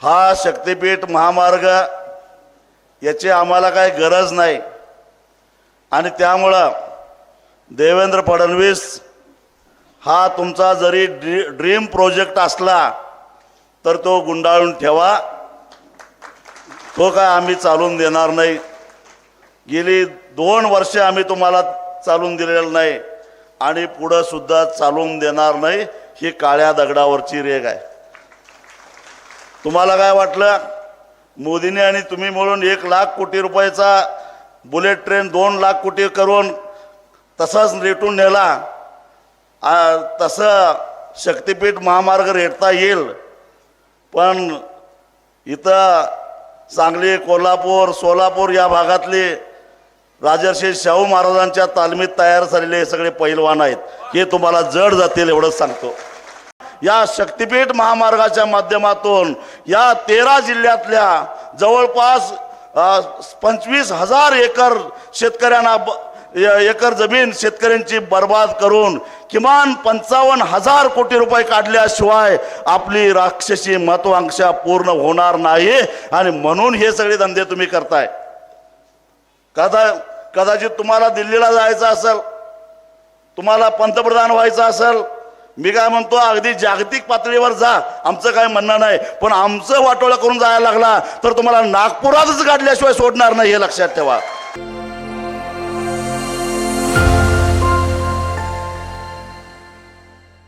हा शक्तिपीठ महामार्ग याची आम्हाला काही गरज नाही आणि त्यामुळं देवेंद्र फडणवीस हा तुमचा जरी ड्रीम प्रोजेक्ट असला तर तो गुंडाळून ठेवा, तो काय आम्ही चालून देणार नाही। गेली 2 वर्षे आम्ही तुम्हाला चालून दिलेलं नाही आणि पुढे सुद्धा चालून देणार नाही। ही काळ्या दगडावरची रेग आहे। तुम्हाला काय वाटलं मोदींनी आणि तुम्ही मिळून 1 लाख कोटी रुपयाचा बुलेट ट्रेन 2 लाख कोटी करून तसाच रेटून नेला, तसं शक्तिपीठ महामार्ग रेटता येईल, पण इथं सांगली, कोल्हापूर, सोलापूर या भागातले राजर्षी शाहू महाराजांच्या तालमीत तयार झालेले सगळे पैलवान आहेत, हे तुम्हाला जड जातील एवढंच सांगतो। या शक्तिपीठ महामार्गाच्या माध्यमातून या 13 जिल्ह्यातल्या जवळपास 25,000 एकर शेतकऱ्यांना एकर जमीन शेतकऱ्यांची बर्बाद करून किमान 55,000 कोटी रुपये काढल्याशिवाय आपली राक्षसी महत्वाकांक्षा पूर्ण होणार नाही आणि म्हणून हे सगळे धंदे तुम्ही करताय। कदाचित तुम्हाला दिल्लीला जायचं असेल, तुम्हाला पंतप्रधान व्हायचं असेल, मी काय म्हणतो अगदी जागतिक पातळीवर जा, आमचं काय म्हणणं नाही, पण आमचं वाटोळं करून जायला लागला तर तुम्हाला नागपुरातच काढल्याशिवाय सोडणार नाही, हे लक्षात ठेवा।